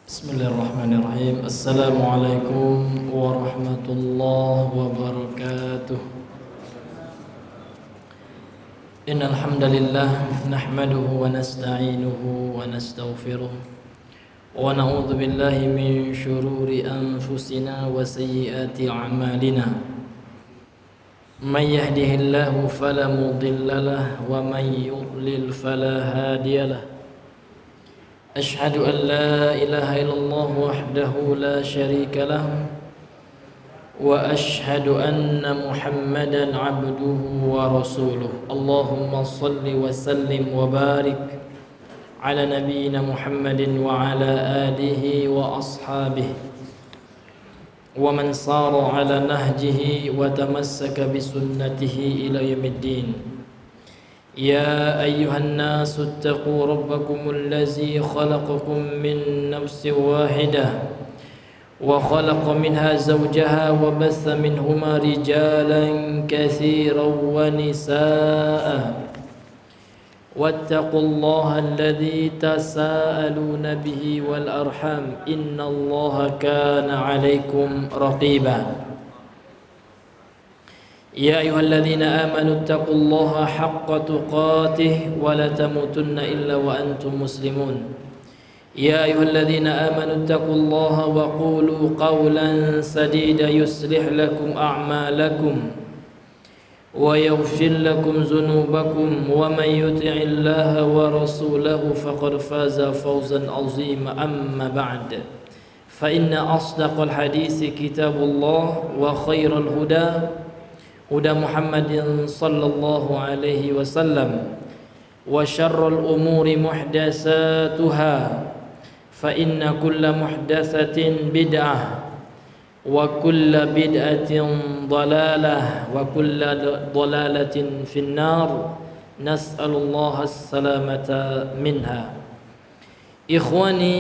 Bismillahirrahmanirrahim. Assalamualaikum warahmatullahi wabarakatuh. Innal hamdalillah nahmaduhu wa nasta'inuhu wa nastaghfiruh wa na'udzu billahi min shururi anfusina wa sayyiati a'malina. May yahdihillahu fala mudilla lahu wa may yudlil fala hadiyalah. أشهد أن لا إله إلا الله وحده لا شريك له وأشهد أن محمدا عبده ورسوله اللهم صل وسلم وبارك على نبينا محمد وعلى آله وأصحابه ومن صار على نهجه وتمسك بسنته إلى يوم الدين. يا أيها الناس اتقوا ربكم الذي خلقكم من نفس واحدة وخلق منها زوجها وبث منهما رجالا كثيرا ونساء واتقوا الله الذي تساءلون به والأرحام إن الله كان عليكم رقيبا. يا أيها الذين آمنوا اتقوا الله حق تقاته ولا تموتن إلا وأنتم مسلمون. يا أيها الذين آمنوا اتقوا الله وقولوا قولا سديدا يصلح لكم أعمالكم ويغفر لكم ذنوبكم ومن يطع الله ورسوله فقد فاز فوزا عظيما. أما بعد فإن أصدق الحديث كتاب الله وخير الهدى هدى محمد صلى الله عليه وسلم وشر الأمور محدثاتها فإن كل محدثة بدعة وكل بدعة ضلالة وكل ضلالة في النار نسأل الله السلامة منها. إخواني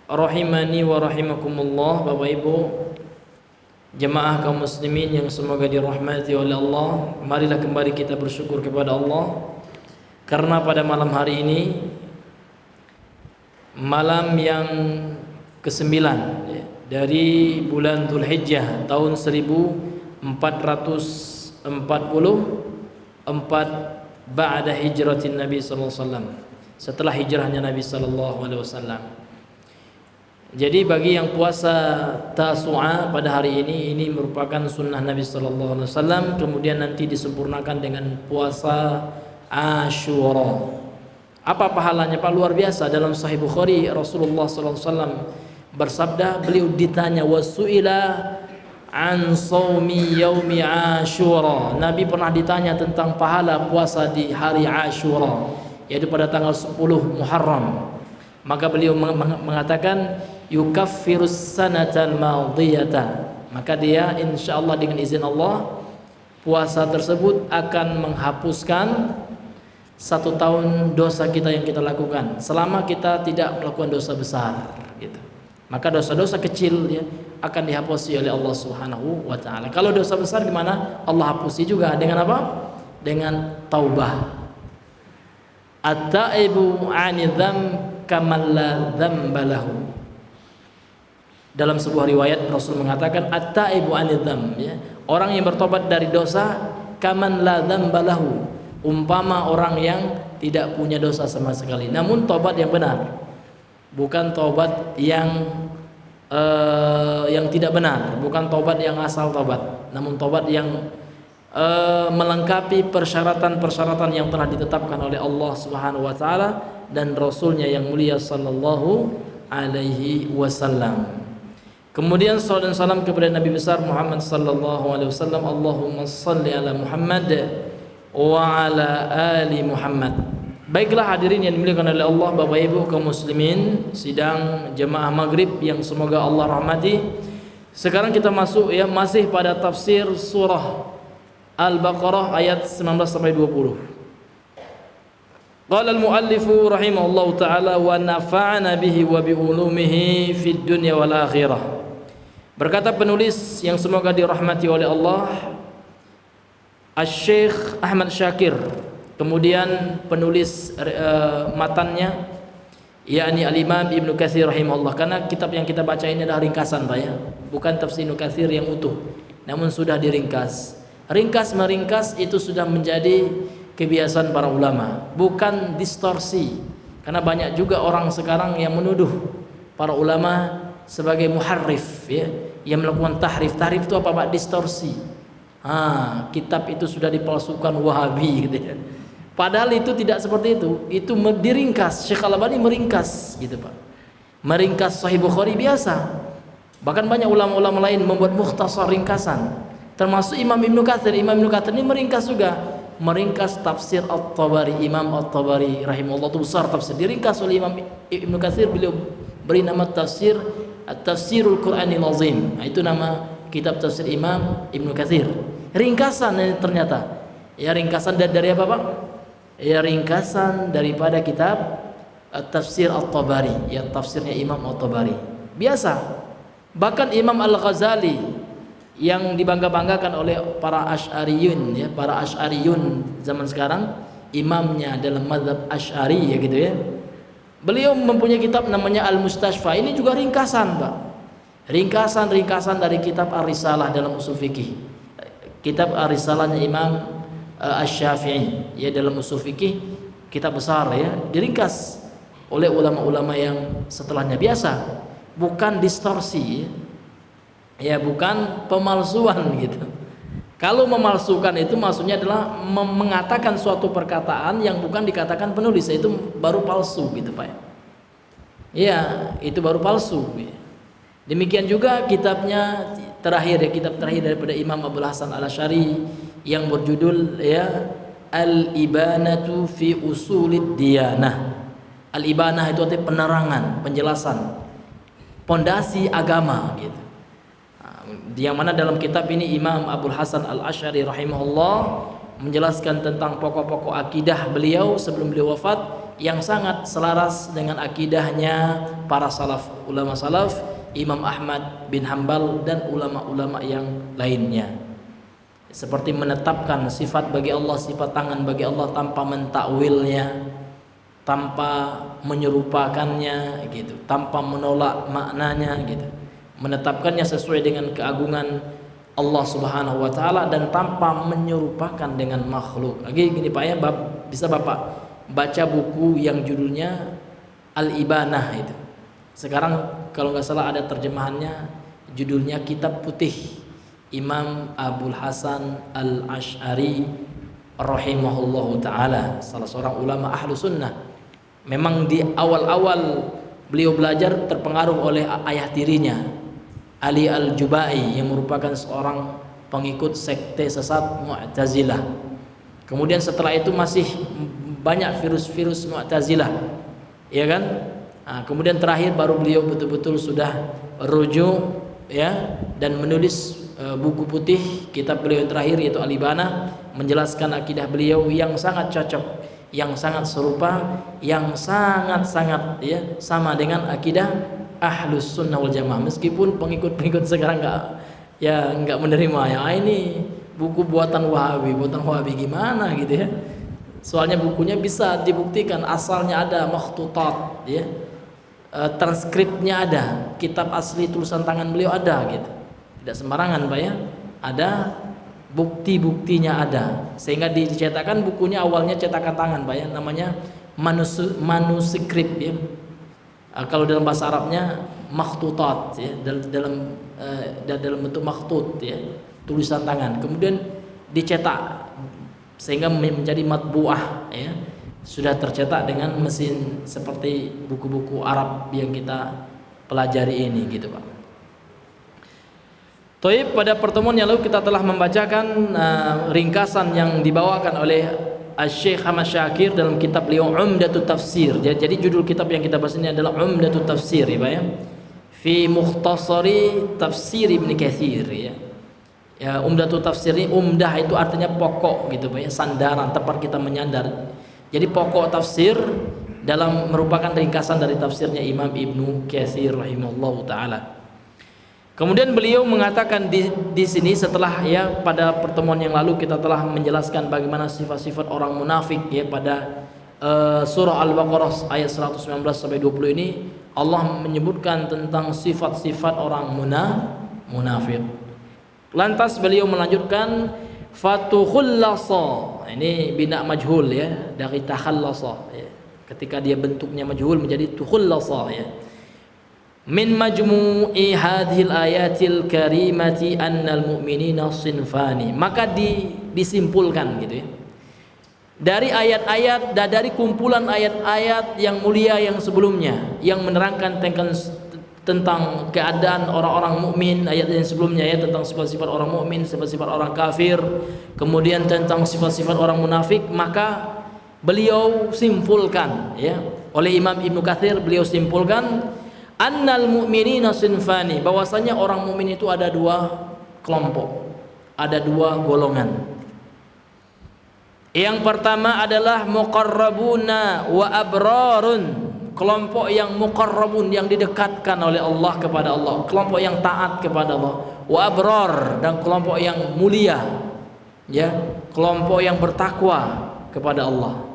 rahimani wa rahimakumullah, Bapak Ibu jemaah kaum muslimin yang semoga dirahmati oleh Allah, marilah kembali kita bersyukur kepada Allah karena pada malam hari ini, malam yang ke-9 dari bulan Dzulhijjah tahun 1444 ba'da hijratin Nabi sallallahu alaihi wasallam, setelah hijrahnya Nabi sallallahu alaihi wasallam. Jadi bagi yang puasa Tasu'a pada hari ini merupakan sunnah Nabi sallallahu alaihi wasallam, kemudian nanti disempurnakan dengan puasa Asyura. Apa pahalanya Pak? Luar biasa. Dalam Sahih Bukhari Rasulullah sallallahu alaihi wasallam bersabda, beliau ditanya wasu'ila an shaumi yaumi Asyura. Nabi pernah ditanya tentang pahala puasa di hari Asyura, yaitu pada tanggal 10 Muharram. Maka beliau mengatakan yukaffirus sanatal madiyata, maka dia insyaallah dengan izin Allah puasa tersebut akan menghapuskan 1 tahun dosa kita yang kita lakukan selama kita tidak melakukan dosa besar gitu. Maka dosa-dosa kecil ya akan dihapusi oleh Allah Subhanahu wa taala. Kalau dosa besar gimana? Allah hapusi juga dengan apa? Dengan taubah. At-taibu 'ani dzamb kaman la dzamba lahu. Dalam sebuah riwayat Rasul mengatakan at-taibu 'ani dzamb, ya, orang yang bertobat dari dosa kaman la dzamba lahu, umpama orang yang tidak punya dosa sama sekali. Namun tobat yang benar, bukan tobat yang tidak benar, bukan tobat yang asal tobat, namun tobat yang melengkapi persyaratan-persyaratan yang telah ditetapkan oleh Allah Subhanahu wa taala dan Rasulnya yang mulia sallallahu alaihi wasallam. Kemudian sallallahu dan salam kepada Nabi besar Muhammad sallallahu alaihi wasallam. Allahumma shalli ala Muhammad wa ala ali Muhammad. Baiklah hadirin yang dimuliakan oleh Allah, Bapak Ibu kaum muslimin, sidang jemaah maghrib yang semoga Allah rahmati. Sekarang kita masuk ya masih pada tafsir surah Al-Baqarah ayat 19 sampai 20. Qala al-muallifu rahimahullahu taala wa nafa'ana bihi wa bi ulumihi fid dunya wal akhirah. Berkata penulis yang semoga dirahmati oleh Allah, Asy-Syaikh Ahmad Syakir, kemudian penulis matannya yakni Al-Imam Ibnu Katsir rahimahullah. Karena kitab yang kita baca ini adalah ringkasan Pak ya, bukan tafsir Ibnu Katsir yang utuh, namun sudah diringkas. Ringkas meringkas itu sudah menjadi kebiasaan para ulama, bukan distorsi. Karena banyak juga orang sekarang yang menuduh para ulama sebagai muharrif ya, yang melakukan tahrif. Tahrif itu apa Pak? Distorsi. Kitab itu sudah dipalsukan Wahabi gitu ya. Padahal itu tidak seperti itu diringkas. Syekh Al-Albani meringkas gitu Pak, meringkas Sahih Bukhari biasa. Bahkan banyak ulama-ulama lain membuat mukhtasar ringkasan, termasuk Imam Ibnu Katsir. Imam Ibnu Katsir ini meringkas juga, meringkas tafsir At-Tabari. Imam At-Tabari rahimahullah itu besar tafsir, diringkas oleh Imam Ibnu Katsir. Beliau beri nama tafsir At-Tafsirul Qur'anil Azim. Itu nama kitab tafsir Imam Ibnu Katsir. Ringkasan ini ternyata. Ya ringkasan dari apa Pak? Ya ringkasan daripada kitab Tafsir At-Tabari, ya tafsirnya Imam At-Tabari. Biasa. Bahkan Imam Al-Ghazali yang dibangga-banggakan oleh para Asy'ariyun ya, para Asy'ariyun zaman sekarang, imamnya dalam mazhab Asy'ari ya gitu ya. Beliau mempunyai kitab namanya Al-Mustashfa. Ini juga ringkasan, Pak. Ringkasan dari kitab Ar-Risalah dalam usul fikih. Kitab Ar-Risalahnya Imam Asy-Syafi'i ya, dalam usul fikih, kitab besar ya, diringkas oleh ulama-ulama yang setelahnya. Biasa, bukan distorsi ya, bukan pemalsuan gitu. Kalau memalsukan itu maksudnya adalah mengatakan suatu perkataan yang bukan dikatakan penulis, itu baru palsu gitu Pak ya, itu baru palsu ya. Demikian juga kitabnya terakhir ya, kitab terakhir daripada Imam Abul Hasan Al-Asy'ari yang berjudul ya Al-Ibanatu fi Usulid Diyanah. Al-Ibanah itu artinya penerangan, penjelasan pondasi agama gitu. Yang mana dalam kitab ini Imam Abul Hasan Al-Asy'ari rahimahullah menjelaskan tentang pokok-pokok akidah beliau sebelum beliau wafat, yang sangat selaras dengan akidahnya para salaf, ulama salaf, Imam Ahmad bin Hanbal dan ulama-ulama yang lainnya. Seperti menetapkan sifat bagi Allah, sifat tangan bagi Allah tanpa mentakwilnya, tanpa menyerupakannya gitu, tanpa menolak maknanya gitu. Menetapkannya sesuai dengan keagungan Allah Subhanahu wa taala dan tanpa menyerupakan dengan makhluk. Lagi gini Pak ya, bisa Bapak baca buku yang judulnya Al-Ibanah itu. Sekarang kalau nggak salah ada terjemahannya, judulnya Kitab Putih Imam Abul Hasan Al-Asy'ari rahimahullahu taala, salah seorang ulama ahlu sunnah. Memang di awal-awal beliau belajar terpengaruh oleh ayah tirinya, Ali Al-Jubai, yang merupakan seorang pengikut sekte sesat Mu'tazilah. Kemudian setelah itu masih banyak virus-virus Mu'tazilah, ya kan? Kemudian terakhir baru beliau betul-betul sudah rujuk ya, dan menulis buku putih, kitab beliau yang terakhir yaitu Al-Ibanah, menjelaskan akidah beliau yang sangat cocok, yang sangat serupa, yang sangat-sangat ya sama dengan akidah Ahlus Sunnah wal Jamaah. Meskipun pengikut-pengikut sekarang nggak menerima ya, ini buku buatan Wahabi gimana gitu ya. Soalnya bukunya bisa dibuktikan asalnya ada makhtutat ya, transkripnya ada, kitab asli tulisan tangan beliau ada gitu. Tidak sembarangan Pak ya, ada bukti-buktinya ada, sehingga dicetakkan bukunya awalnya cetakan tangan Pak ya, namanya manuskrip ya. Kalau dalam bahasa Arabnya makhtutat ya, dalam bentuk makhtut ya, tulisan tangan, kemudian dicetak sehingga menjadi matbuah ya, sudah tercetak dengan mesin seperti buku-buku Arab yang kita pelajari ini gitu Pak. Toib, pada pertemuan yang lalu kita telah membacakan ringkasan yang dibawakan oleh Syekh Ahmad Syakir dalam kitab beliau Umdatut Tafsir. Jadi judul kitab yang kita bahas ini adalah Umdatut Tafsir ya Pak ya, fi mukhtasari tafsir Ibnu Katsir ya. Ya, Umdatut Tafsir ini, umdah itu artinya pokok gitu Pak ya, sandaran, tempat kita menyandar. Jadi pokok tafsir dalam merupakan ringkasan dari tafsirnya Imam Ibnu Katsir rahimahullahu taala. Kemudian beliau mengatakan di sini, setelah ya pada pertemuan yang lalu kita telah menjelaskan bagaimana sifat-sifat orang munafik ya pada surah Al-Baqarah ayat 119 sampai 20 ini Allah menyebutkan tentang sifat-sifat orang munafik. Lantas beliau melanjutkan fatukhallasa. Ini bina majhul ya, dari takhallasa ya. Ketika dia bentuknya majhul menjadi tukhullasa ya. Min majmu'i hadhil ayatil karimati annal mu'minina sinfani. Maka disimpulkan gitu ya. Dari ayat-ayat dan dari kumpulan ayat-ayat yang mulia yang sebelumnya yang menerangkan tentang keadaan orang-orang mukmin, ayat yang sebelumnya ya tentang sifat-sifat orang mukmin, sifat-sifat orang kafir, kemudian tentang sifat-sifat orang munafik, maka beliau simpulkan ya, oleh Imam Ibnu Katsir beliau simpulkan annal mu'minina sinfani, bahwasanya orang mukmin itu ada dua kelompok, ada dua golongan. Yang pertama adalah muqarrabuna wa abrarun, kelompok yang muqarrabun, yang didekatkan oleh Allah kepada Allah, kelompok yang taat kepada Allah, wa abrar, dan kelompok yang mulia ya, kelompok yang bertakwa kepada Allah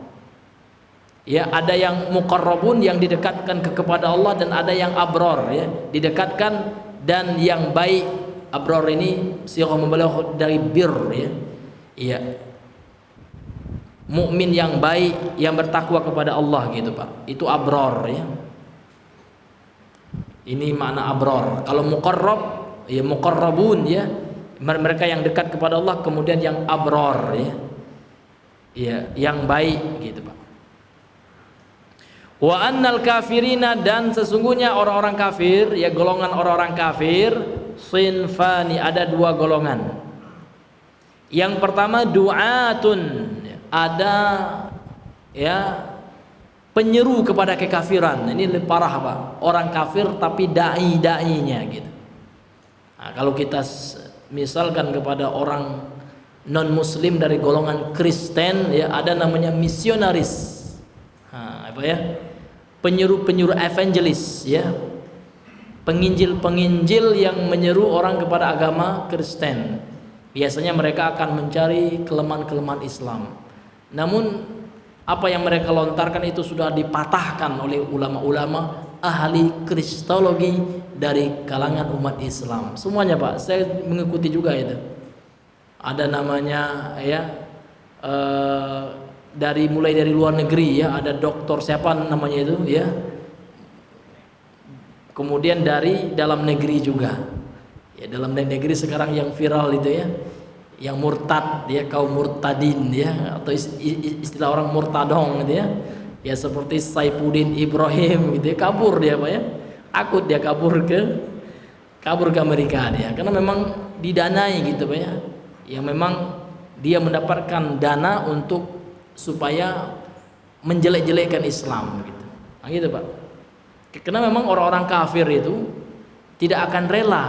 ya. Ada yang muqarrabun yang didekatkan kepada Allah, dan ada yang abrar ya, didekatkan dan yang baik. Abrar ini sighah mubalagh dari bir ya. Iya, mukmin yang baik, yang bertakwa kepada Allah gitu Pak, itu abrar ya. Ini makna abrar. Kalau muqarrab ya, muqarrabun ya, mereka yang dekat kepada Allah, kemudian yang abrar ya, ya yang baik gitu Pak. Wa annal kafirina, dan sesungguhnya orang-orang kafir ya, golongan orang-orang kafir sinfani, ada dua golongan. Yang pertama du'atun, ada ya penyeru kepada kekafiran. Ini lebih parah Pak, orang kafir tapi dai-dainya gitu. Nah, kalau kita misalkan kepada orang non muslim dari golongan Kristen ya, ada namanya misionaris. Nah, apa ya, penyeru-penyeru evangelis ya, penginjil-penginjil yang menyeru orang kepada agama Kristen. Biasanya mereka akan mencari kelemahan-kelemahan Islam. Namun apa yang mereka lontarkan itu sudah dipatahkan oleh ulama-ulama ahli kristologi dari kalangan umat Islam. Semuanya Pak, saya mengikuti juga itu. Ada namanya ya, mulai dari luar negeri ya, ada dokter siapa namanya itu ya. Kemudian dari dalam negeri juga. Ya, dalam negeri sekarang yang viral itu ya, yang murtad ya, kaum murtadin ya, atau istilah orang murtadong gitu ya. Ya seperti Saifuddin Ibrahim gitu ya, kabur dia Pak ya. Akut dia kabur ke Amerika dia, karena memang didanai gitu Pak ya. Yang memang dia mendapatkan dana untuk supaya menjelek-jelekkan Islam gitu. Nah, gitu Pak. Karena memang orang-orang kafir itu tidak akan rela,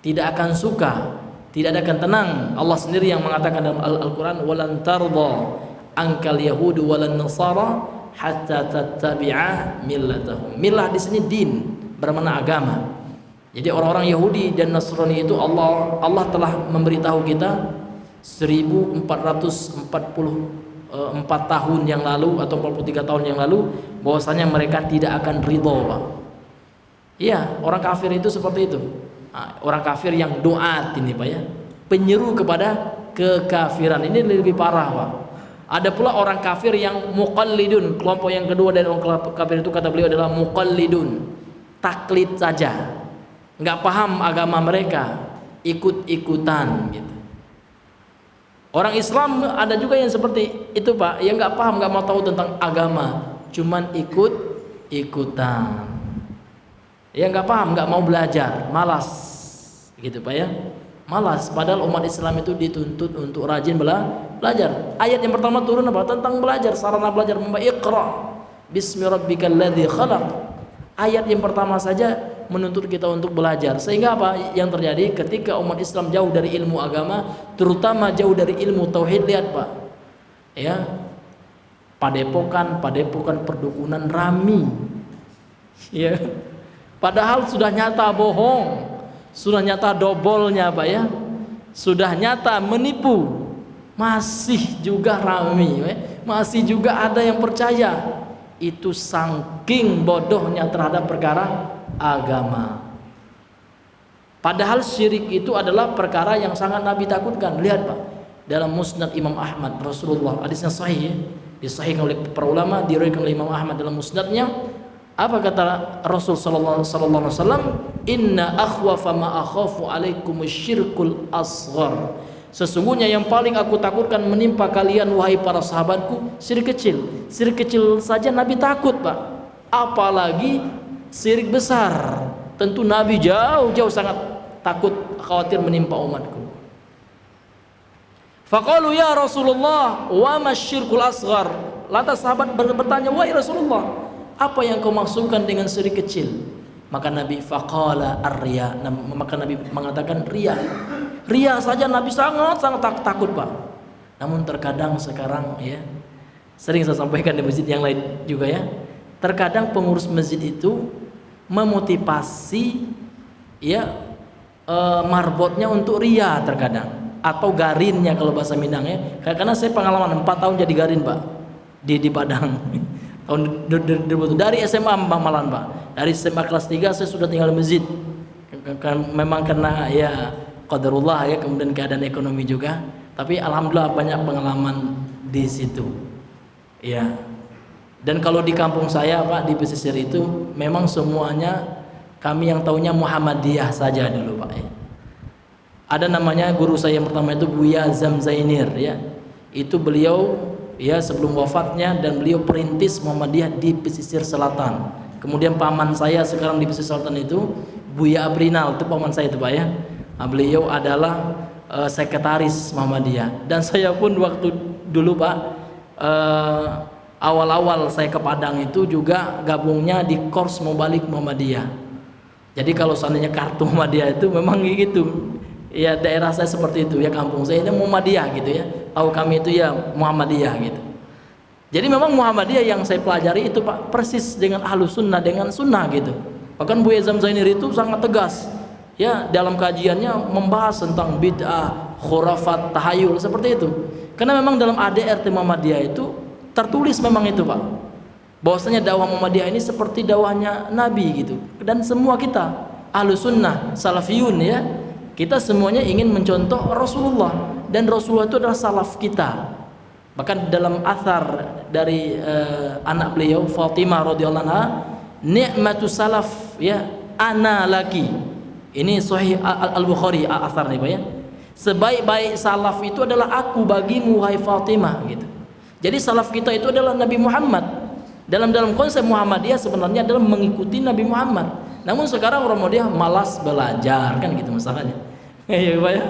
tidak akan suka, tidak akan tenang. Allah sendiri yang mengatakan dalam Al-Quran, walan tarda ankal yahudu walan nasara hatta tattabi'a millatahum. Millah di sini din, bermakna agama. Jadi orang-orang Yahudi dan Nasrani itu Allah telah memberitahu kita 1444 tahun yang lalu atau 43 tahun yang lalu bahwasanya mereka tidak akan ridho Pak. Iya, orang kafir itu seperti itu. Nah, orang kafir yang doat ini Pak ya, penyeru kepada kekafiran, ini lebih parah Pak. Ada pula orang kafir yang muqallidun. Kelompok yang kedua dari orang kafir itu kata beliau adalah muqallidun, taklid saja, nggak paham agama mereka, ikut-ikutan gitu. Orang Islam ada juga yang seperti itu Pak, yang nggak paham, nggak mau tahu tentang agama, cuman ikut-ikutan. Ya nggak paham, nggak mau belajar, malas gitu Pak ya, malas. Padahal umat Islam itu dituntut untuk rajin belajar. Ayat yang pertama turun apa? Tentang belajar, sarana belajar. Iqra bismi rabbikal ladzi khalaq. Ayat yang pertama saja menuntut kita untuk belajar. Sehingga apa yang terjadi ketika umat Islam jauh dari ilmu agama, terutama jauh dari ilmu tauhid? Lihat Pak ya, padepokan perdukunan rami ya, padahal sudah nyata bohong, sudah nyata dobolnya Pak ya, sudah nyata menipu, masih juga rami. Masih juga ada yang percaya. Itu saking bodohnya terhadap perkara agama. Padahal syirik itu adalah perkara yang sangat Nabi takutkan. Lihat Pak, dalam Musnad Imam Ahmad, Rasulullah, hadisnya sahih, disahihkan oleh para ulama, diriwayatkan oleh Imam Ahmad dalam musnadnya. Apa kata Rasul sallallahu alaihi wasallam? Inna akhwafa ma akhafu alaikum syirkul asghar. Sesungguhnya yang paling aku takutkan menimpa kalian wahai para sahabatku, syirik kecil. Syirik kecil saja Nabi takut, Pak. Apalagi syirik besar. Tentu Nabi jauh-jauh sangat takut, khawatir menimpa umatku. Faqalu ya Rasulullah, wa masyirkul asghar. Lantas sahabat bertanya, wahai Rasulullah, apa yang kau maksudkan dengan syirik kecil? Maka Nabi faqala ar-riya. Maka Nabi mengatakan riya. Riya saja Nabi sangat takut, Pak. Namun terkadang sekarang ya, sering saya sampaikan di masjid yang lain juga ya, terkadang pengurus masjid itu memotivasi ya marbotnya untuk riya terkadang, atau garinnya kalau bahasa Minang ya. Karena saya pengalaman 4 tahun jadi garin, Pak, di Padang. Tahun dari SMA malahan, Pak. Dari SMA kelas 3 saya sudah tinggal di masjid. Memang karena ya qadarullah ya, kemudian keadaan ekonomi juga. Tapi alhamdulillah banyak pengalaman di situ. Ya. Dan kalau di kampung saya, Pak, di pesisir itu memang semuanya kami yang taunya Muhammadiyah saja dulu, Pak ya. Ada namanya guru saya yang pertama itu Buya Zamzainir ya. Itu beliau ya sebelum wafatnya, dan beliau perintis Muhammadiyah di pesisir selatan. Kemudian paman saya sekarang di pesisir selatan itu Buya Abrinal, itu paman saya itu, Pak ya. Nah, beliau adalah sekretaris Muhammadiyah. Dan saya pun waktu dulu, Pak, awal-awal saya ke Padang itu juga gabungnya di Kors Mubalik Muhammadiyah. Jadi kalau seandainya kartu Muhammadiyah itu memang gitu. Ya daerah saya seperti itu ya, kampung saya ini Muhammadiyah gitu ya. Tahu kami itu ya Muhammadiyah gitu. Jadi memang Muhammadiyah yang saya pelajari itu, Pak, persis dengan Ahlus Sunnah, dengan sunnah gitu. Bahkan Buya Zamzainir itu sangat tegas ya dalam kajiannya membahas tentang bid'ah, khurafat, tahayul seperti itu. Karena memang dalam ADRT Muhammadiyah itu tertulis memang itu, Pak, bahwasanya dakwah Muhammadiyah ini seperti dakwahnya Nabi gitu. Dan semua kita Ahlus Sunnah, Salafiyun ya, kita semuanya ingin mencontoh Rasulullah, dan Rasulullah itu adalah salaf kita. Bahkan dalam athar dari anak beliau Fatimah radhiyallahu anha, ni'matu salaf ya ana laki. Ini sahih Al-Bukhari athar nih, Pak ya. Sebaik-baik salaf itu adalah aku bagimu wahai Fatimah gitu. Jadi salaf kita itu adalah Nabi Muhammad. Dalam konsep Muhammadiyah sebenarnya adalah mengikuti Nabi Muhammad. Namun sekarang orang Muhammadiyah malas belajar kan gitu masalahnya. Iya, Pak ya.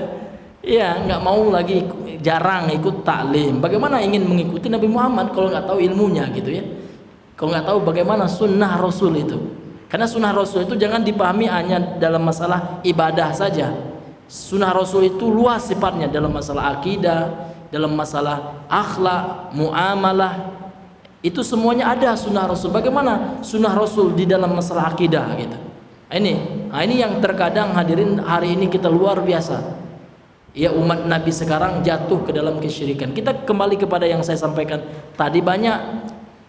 Iya, nggak mau lagi, jarang ikut taklim. Bagaimana ingin mengikuti Nabi Muhammad kalau nggak tahu ilmunya gitu ya? Kalau nggak tahu bagaimana sunnah Rasul itu. Karena sunnah Rasul itu jangan dipahami hanya dalam masalah ibadah saja. Sunnah Rasul itu luas sifatnya dalam masalah akidah, dalam masalah akhlak, muamalah, itu semuanya ada sunnah Rasul. Bagaimana sunnah Rasul di dalam masalah akidah gitu. Ini yang terkadang hadirin hari ini kita luar biasa. Ya, umat Nabi sekarang jatuh ke dalam kesyirikan. Kita kembali kepada yang saya sampaikan tadi, banyak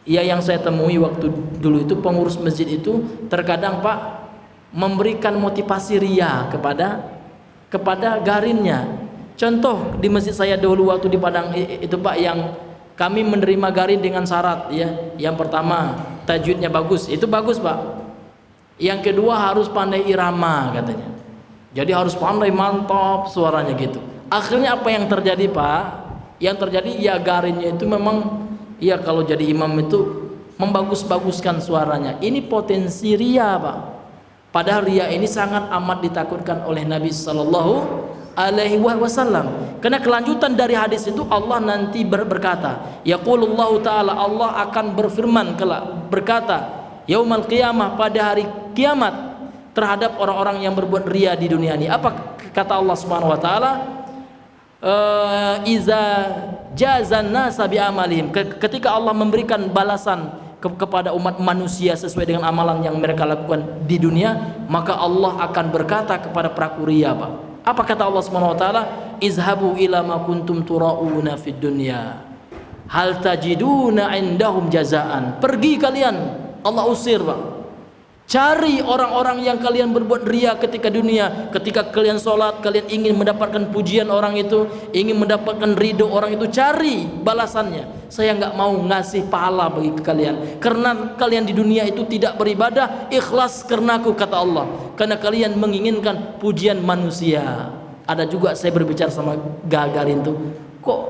ya yang saya temui waktu dulu itu pengurus masjid itu terkadang, Pak, memberikan motivasi riya kepada garinnya. Contoh di masjid saya dulu waktu di Padang itu, Pak, yang kami menerima garin dengan syarat ya. Yang pertama tajwidnya bagus, itu bagus, Pak. Yang kedua harus pandai irama katanya. Jadi harus pandai, mantap suaranya gitu. Akhirnya apa yang terjadi, Pak? Yang terjadi ya garinnya itu memang ya kalau jadi imam itu membagus-baguskan suaranya. Ini potensi riya, Pak. Padahal riya ini sangat amat ditakutkan oleh Nabi sallallahu alaihi wasallam. Karena kelanjutan dari hadis itu Allah nanti berkata, yaqulullahu taala, Allah akan berfirman kelak, berkata yaumal qiyamah, pada hari kiamat, terhadap orang-orang yang berbuat riya di dunia ini. Apa kata Allah Subhanahu wa taala? Iza jazan nasa bi amalihim, ketika Allah memberikan balasan kepada umat manusia sesuai dengan amalan yang mereka lakukan di dunia, maka Allah akan berkata kepada pelaku riya, Pak. Apa kata Allah Subhanahu wa taala? Izhabu ila ma kuntum turauna fid dunya. hal tajiduna indahum jazaan. Pergi kalian, Allah usir Pak. Cari orang-orang yang kalian berbuat ria ketika dunia. Ketika kalian sholat, kalian ingin mendapatkan pujian orang itu, ingin mendapatkan ridho orang itu, cari balasannya. Saya nggak mau ngasih pahala bagi kalian, karena kalian di dunia itu tidak beribadah ikhlas karena aku, kata Allah. Karena kalian menginginkan pujian manusia. Ada juga saya berbicara sama Gagarin tuh, kok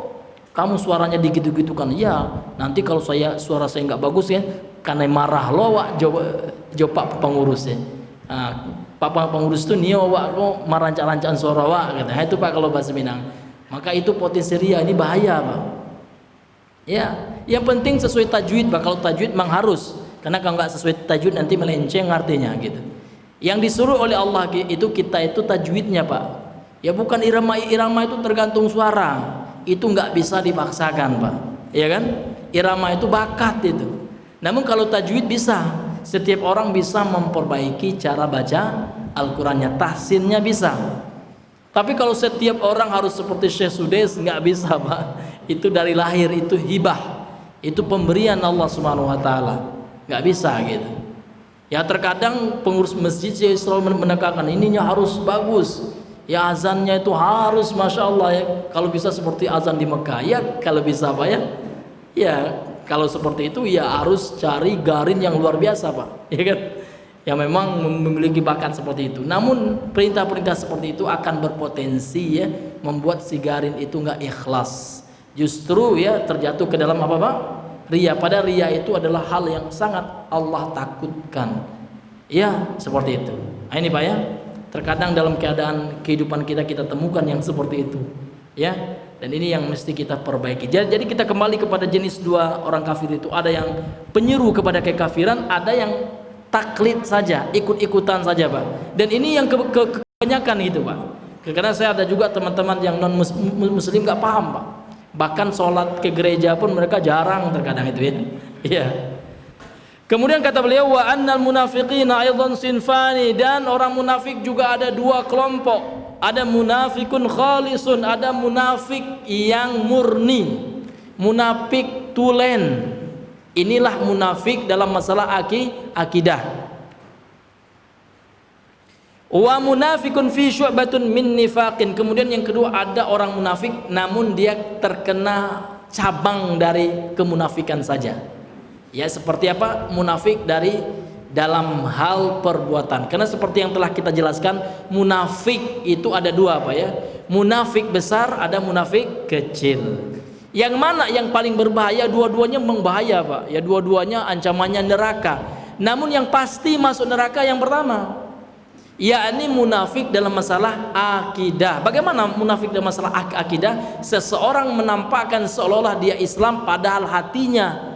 kamu suaranya digitu-gitu kan? Ya, nanti kalau suara saya nggak bagus ya, karena marah lo wak jawab Pak Pengurus ya. Pak Pengurus itu nih wak kok merancang-rancang suara wak kata. Itu Pak kalau bahasa Minang. Maka itu potensi ria, ini bahaya Pak. Ya, yang penting sesuai tajwid Pak. Kalau tajwid memang harus, karena kalau nggak sesuai tajwid nanti melenceng artinya gitu. Yang disuruh oleh Allah itu kita itu tajwidnya Pak. Ya bukan irama itu tergantung suara. Itu nggak bisa dipaksakan Pak, ya kan? Irama itu bakat itu. Namun kalau tajwid bisa, setiap orang bisa memperbaiki cara baca Al-Qurannya, tahsinnya bisa. Tapi kalau setiap orang harus seperti Syekh Sudais, nggak bisa Pak. Itu dari lahir, itu hibah, itu pemberian Allah Subhanahu Wa Taala, nggak bisa gitu. Ya terkadang pengurus masjid selalu menekankan ininya harus bagus. Ya azannya itu harus Masya Allah ya, kalau bisa seperti azan di Mekah ya, kalau bisa Pak ya. Ya kalau seperti itu ya harus cari garin yang luar biasa Pak, ya kan, yang memang memiliki bakat seperti itu. Namun perintah-perintah seperti itu akan berpotensi ya membuat si garin itu nggak ikhlas, justru ya terjatuh ke dalam apa Pak? Ria. Pada ria itu adalah hal yang sangat Allah takutkan ya, seperti itu. Nah, ini Pak ya, terkadang dalam keadaan kehidupan kita temukan yang seperti itu ya, dan ini yang mesti kita perbaiki. Jadi kita kembali kepada jenis dua orang kafir itu, ada yang penyeru kepada kekafiran, ada yang taklid saja, ikut-ikutan saja Pak. Dan ini yang kebanyakan itu Pak, karena saya ada juga teman-teman yang non muslim nggak paham Pak, bahkan sholat ke gereja pun mereka jarang terkadang itu ya. Iya. Kemudian kata beliau, wa annal munafiqina aidan sinfani, dan orang munafik juga ada dua kelompok. Ada munafikun khalisun, ada munafik yang murni, munafik tulen. Inilah munafik dalam masalah akidah. Wa munafikun fi syu'batun min nifaqin. Kemudian yang kedua ada orang munafik namun dia terkena cabang dari kemunafikan saja. Ya seperti apa? Munafik dari dalam hal perbuatan. Karena seperti yang telah kita jelaskan, munafik itu ada dua Pak ya. Munafik besar, ada munafik kecil. Yang mana yang paling berbahaya? Dua-duanya membahaya Pak. Ya dua-duanya ancamannya neraka. Namun yang pasti masuk neraka yang pertama, yakni munafik dalam masalah akidah. Bagaimana munafik dalam masalah akidah? Seseorang menampakkan seolah-olah dia Islam padahal hatinya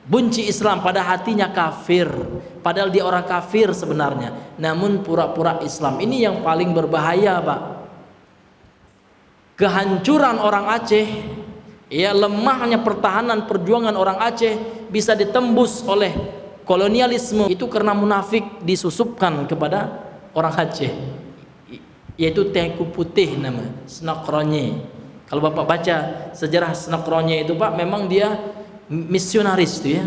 benci Islam, pada hatinya kafir, padahal dia orang kafir sebenarnya, namun pura-pura Islam. Ini yang paling berbahaya Pak. Kehancuran orang Aceh, ya lemahnya pertahanan perjuangan orang Aceh bisa ditembus oleh kolonialisme itu karena munafik disusupkan kepada orang Aceh, yaitu Tengku Putih nama Snokronye. Kalau Bapak baca sejarah Snokronye itu Pak, memang dia misionaris itu ya,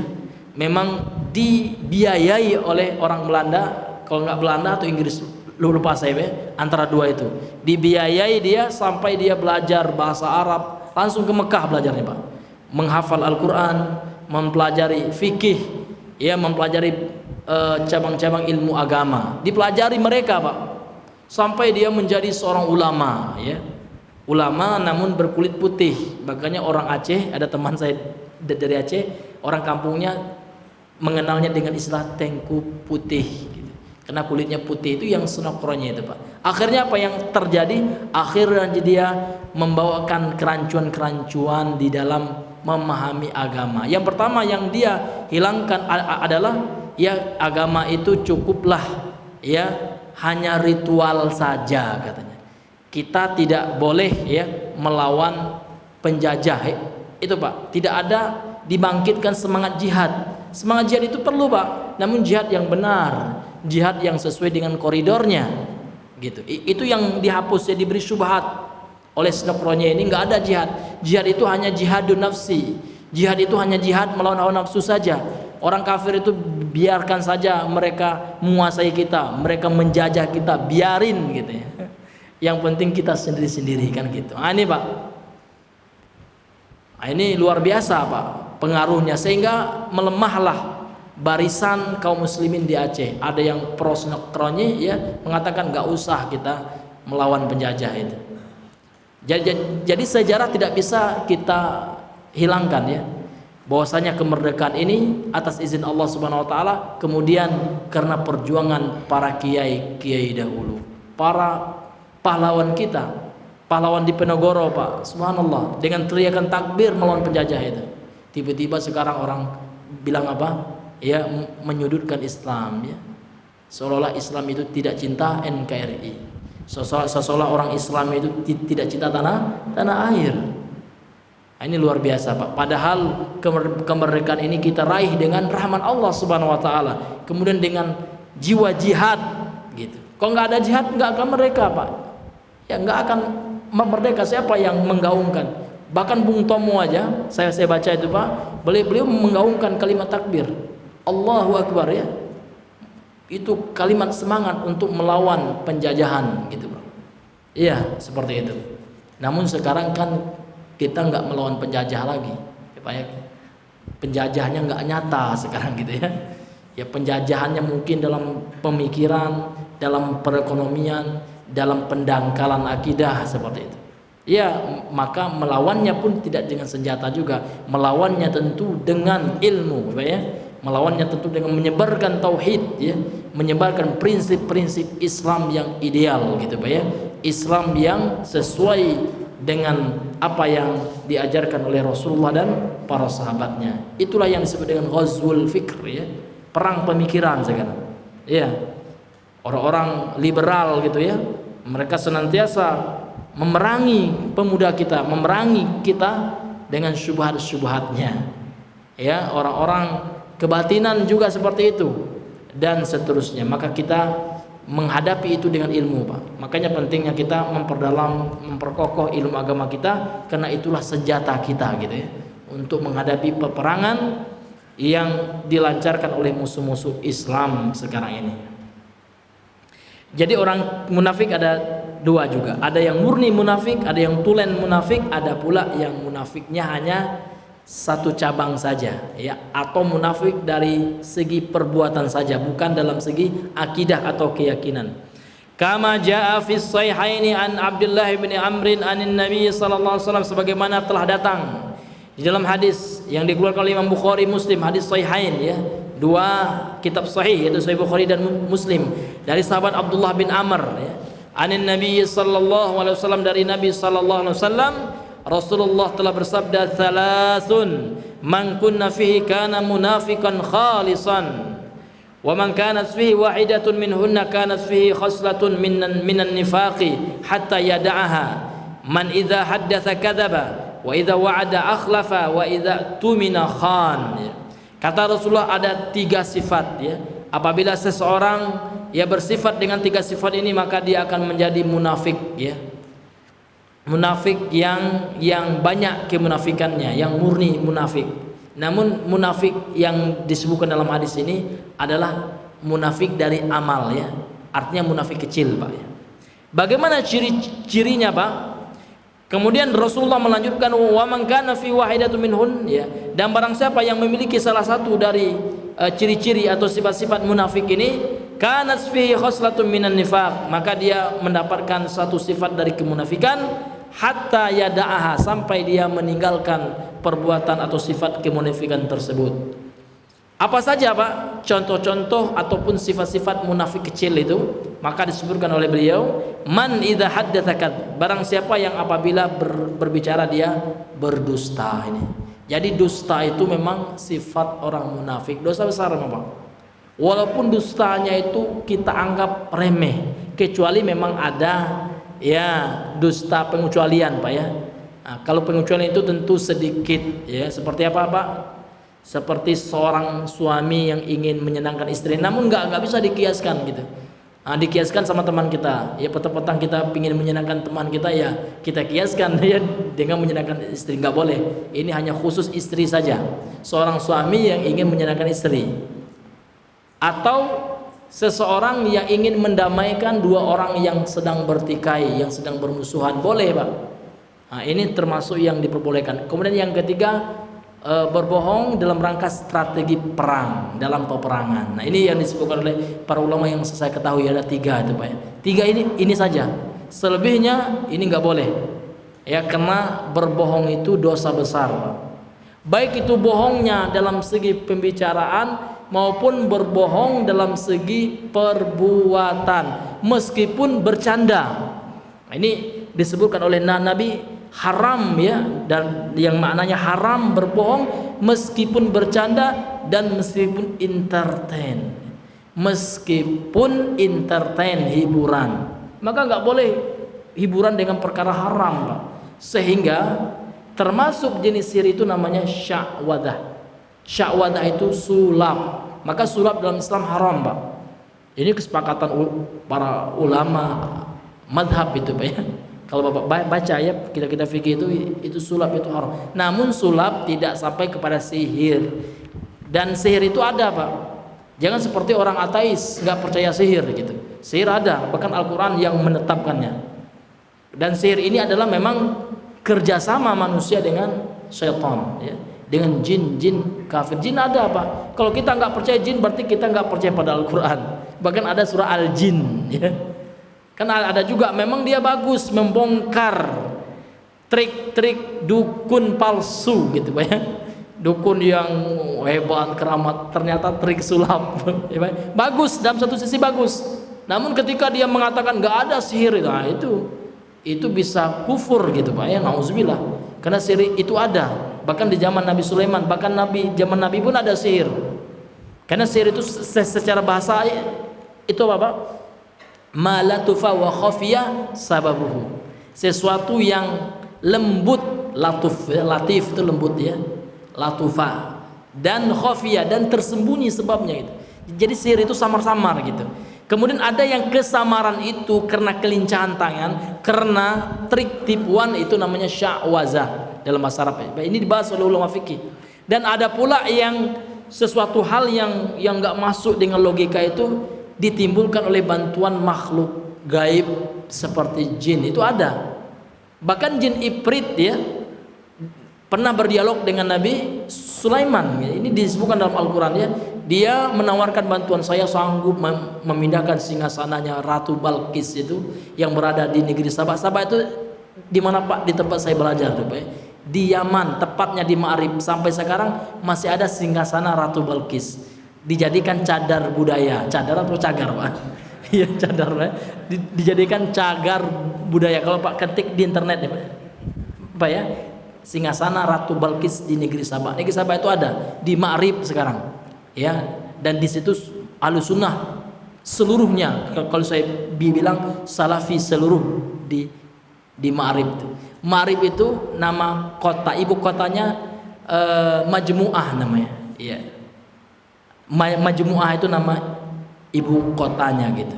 memang dibiayai oleh orang Belanda, kalau nggak Belanda atau Inggris, lupa saya ya, antara dua itu. Dibiayai dia sampai dia belajar bahasa Arab, langsung ke Mekah belajarnya Pak, menghafal Al-Quran, mempelajari fikih, ya mempelajari cabang-cabang ilmu agama, dipelajari mereka Pak, sampai dia menjadi seorang ulama ya, ulama namun berkulit putih. Makanya orang Aceh, ada teman saya dari Aceh, orang kampungnya mengenalnya dengan istilah Tengku Putih gitu. Karena kulitnya putih itu yang senokronnya itu Pak. Akhirnya apa yang terjadi? Akhirnya dia membawakan kerancuan-kerancuan di dalam memahami agama. Yang pertama yang dia hilangkan adalah ya agama itu cukuplah ya hanya ritual saja katanya. Kita tidak boleh ya melawan penjajah. Itu Pak, tidak ada dibangkitkan semangat jihad. Semangat jihad itu perlu Pak, namun jihad yang benar, jihad yang sesuai dengan koridornya gitu. Itu yang dihapus, ya diberi syubhat oleh Snokronye ini. Nggak ada jihad. Jihad itu hanya jihadun nafsi, Jihad itu hanya jihad melawan hawa nafsu saja. Orang kafir itu biarkan saja mereka menguasai kita, mereka menjajah kita, biarin gitu ya. Yang penting kita sendiri-sendiri kan gitu. Ini Pak, ini luar biasa Pak pengaruhnya, sehingga melemahlah barisan kaum muslimin di Aceh. Ada yang prosnokronnya ya mengatakan nggak usah kita melawan penjajah itu. Jadi sejarah tidak bisa kita hilangkan ya, bahwasanya kemerdekaan ini atas izin Allah Subhanahu wa taala, kemudian karena perjuangan para kiai dahulu, para pahlawan kita, pahlawan di Penogoro Pak, subhanallah, dengan teriakan takbir melawan penjajah itu. Tiba-tiba sekarang orang bilang apa? Ya, menyudutkan Islam ya. Seolah-olah Islam itu tidak cinta NKRI. Seolah orang Islam itu tidak cinta tanah air. Ini luar biasa Pak. Padahal kemerdekaan ini kita raih dengan rahmat Allah Subhanahu wa taala. Kemudian dengan jiwa jihad gitu. Kalau nggak ada jihad nggak akan merdeka Pak. Ya nggak akan merdeka. Siapa yang menggaungkan? Bahkan Bung Tomo aja, saya baca itu Pak, beliau menggaungkan kalimat takbir. Allahu Akbar ya. Itu kalimat semangat untuk melawan penjajahan gitu Pak. Iya, seperti itu. Namun sekarang kan kita nggak melawan penjajah lagi ya Pak ya. Penjajahnya nggak nyata sekarang gitu ya. Ya penjajahannya mungkin dalam pemikiran, dalam perekonomian, dalam pendangkalan akidah seperti itu. Ya, maka melawannya pun tidak dengan senjata juga. Melawannya tentu dengan ilmu, Pak ya. Melawannya tentu dengan menyebarkan tauhid ya, menyebarkan prinsip-prinsip Islam yang ideal gitu, Pak ya. Islam yang sesuai dengan apa yang diajarkan oleh Rasulullah dan para sahabatnya. Itulah yang disebut dengan ghazwul fikr ya, perang pemikiran sekarang. Ya. Orang-orang liberal gitu ya, mereka senantiasa memerangi pemuda kita, memerangi kita dengan syubhat-syubhatnya. Ya, orang-orang kebatinan juga seperti itu dan seterusnya. Maka kita menghadapi itu dengan ilmu, Pak. Makanya pentingnya kita memperdalam, memperkokoh ilmu agama kita, karena itulah senjata kita gitu ya, untuk menghadapi peperangan yang dilancarkan oleh musuh-musuh Islam sekarang ini. Jadi orang munafik ada dua juga. Ada yang murni munafik, ada yang tulen munafik, ada pula yang munafiknya hanya satu cabang saja ya, atau munafik dari segi perbuatan saja, bukan dalam segi akidah atau keyakinan. Kama jaa fi sahihaini an Abdullah bin Amr anin Nabi sallallahu alaihi wasallam, sebagaimana telah datang di dalam hadis yang dikeluarkan oleh Imam Bukhari Muslim, hadis sahihain ya, dua kitab sahih yaitu Sahih Bukhari dan Muslim, dari sahabat Abdullah bin Amr ya, anin Nabi sallallahu alaihi wasallam, dari Nabi sallallahu alaihi wasallam, Rasulullah telah bersabda, "Thalathun man kunna fihi kana munafiqan khalisan, wa man kanat fihi wahidatun minhunna kanat fihi khaslatun minan nifaqi hatta yada'aha. Man idza haddatsa kadzaba, wa idza wa'ada akhlafa, wa idza tumina khan." Kata Rasulullah ada tiga sifat ya. Apabila seseorang ya bersifat dengan tiga sifat ini, maka dia akan menjadi munafik ya. Munafik yang banyak kemunafikannya, yang murni munafik. Namun munafik yang disebutkan dalam hadis ini adalah munafik dari amal ya. Artinya munafik kecil, Pak ya. Bagaimana ciri-cirinya, Pak? Kemudian Rasulullah melanjutkan, wa man kana fi wahidatun minhun ya, dan barang siapa yang memiliki salah satu dari ciri-ciri atau sifat-sifat munafik ini, kanat fihi khoslatun minan nifaq, maka dia mendapatkan satu sifat dari kemunafikan, hatta yada'aha, sampai dia meninggalkan perbuatan atau sifat kemunafikan tersebut. Apa saja Pak contoh-contoh ataupun sifat-sifat munafik kecil itu? Maka disebutkan oleh beliau, man idza haddatsa, barang siapa yang apabila berbicara dia berdusta. Ini jadi dusta itu memang sifat orang munafik, dosa besar Pak. Walaupun dustanya itu kita anggap remeh, kecuali memang ada ya dusta pengecualian, Pak ya. Nah, kalau pengecualian itu tentu sedikit ya. Seperti apa, Pak? Seperti seorang suami yang ingin menyenangkan istri, namun nggak bisa dikiaskan gitu. Dikiaskan sama teman kita, ya petang-petang kita ingin menyenangkan teman kita, ya kita kiaskan ya dengan menyenangkan istri. Nggak boleh, ini hanya khusus istri saja. Seorang suami yang ingin menyenangkan istri, atau seseorang yang ingin mendamaikan dua orang yang sedang bertikai, yang sedang bermusuhan, boleh Pak. Ini termasuk yang diperbolehkan. Kemudian yang ketiga, berbohong dalam rangka strategi perang, dalam peperangan. Nah ini yang disebutkan oleh para ulama yang saya ketahui ada 3 itu Pak ya. 3 ini saja, selebihnya ini nggak boleh ya, karena berbohong itu dosa besar Pak. Baik itu bohongnya dalam segi pembicaraan maupun berbohong dalam segi perbuatan, meskipun bercanda. Nah, ini disebutkan oleh Nabi haram ya, dan yang maknanya haram berbohong meskipun bercanda dan meskipun entertain hiburan, maka nggak boleh hiburan dengan perkara haram Pak. Sehingga termasuk jenis sihir itu namanya sya'wadah. Sya'wadah itu sulap, maka sulap dalam Islam haram Pak. Ini kesepakatan para ulama madhab itu Pak ya. Kalau Bapak baca ya, kita fikih itu sulap itu haram. Namun sulap tidak sampai kepada sihir. Dan sihir itu ada Pak. Jangan seperti orang ateis nggak percaya sihir gitu. Sihir ada, bahkan Al-Quran yang menetapkannya. Dan sihir ini adalah memang kerjasama manusia dengan syaitan ya, dengan jin kafir. Jin ada Pak. Kalau kita nggak percaya jin, berarti kita nggak percaya pada Al-Quran. Bahkan ada surah Al-Jin ya. Kan ada juga memang dia bagus membongkar trik-trik dukun palsu gitu Pak ya. Dukun yang hebat keramat, ternyata trik sulap ya, Pak. Bagus, dalam satu sisi bagus. Namun ketika dia mengatakan nggak ada sihir, nah itu bisa kufur gitu Pak ya, nauzubillah. Karena sihir itu ada, bahkan di zaman Nabi Sulaiman, bahkan zaman Nabi pun ada sihir. Karena sihir itu secara bahasa itu apa Pak? Ma latufa wa khafiya sababuhu, sesuatu yang lembut, latif itu lembut ya, latufa, dan khafiya dan tersembunyi sebabnya gitu. Jadi sihir itu samar-samar gitu. Kemudian ada yang kesamaran itu karena kelincahan tangan, karena trik tipuan, itu namanya sya'wazah dalam bahasa Arab. Ini dibahas oleh ulama fikih. Dan ada pula yang sesuatu hal yang nggak masuk dengan logika itu ditimbulkan oleh bantuan makhluk gaib seperti jin, itu ada. Bahkan jin Ifrit ya pernah berdialog dengan Nabi Sulaiman. Ini disebutkan dalam Al-Quran ya. Dia menawarkan bantuan, saya sanggup memindahkan singgasananya Ratu Balkis itu yang berada di negeri Sabah. Sabah itu di mana Pak? Di tempat saya belajar tuh Pak ya. Di Yaman, tepatnya di Ma'rib. Sampai sekarang masih ada singgasana Ratu Balkis. Dijadikan cadar budaya, cadar atau cagar Pak? Iya cadar Pak. Dijadikan cagar budaya. Kalau Pak ketik di internet ya Pak ya, singgasana Ratu Balkis di negeri Sabah. Negeri Sabah itu ada di Ma'rib sekarang ya, dan di situ Ahlussunnah seluruhnya, kalau saya bilang Salafi seluruh di Ma'rib itu. Ma'rib itu nama kota, ibu kotanya Majmu'ah namanya ya. Majmu'ah itu nama ibu kotanya gitu.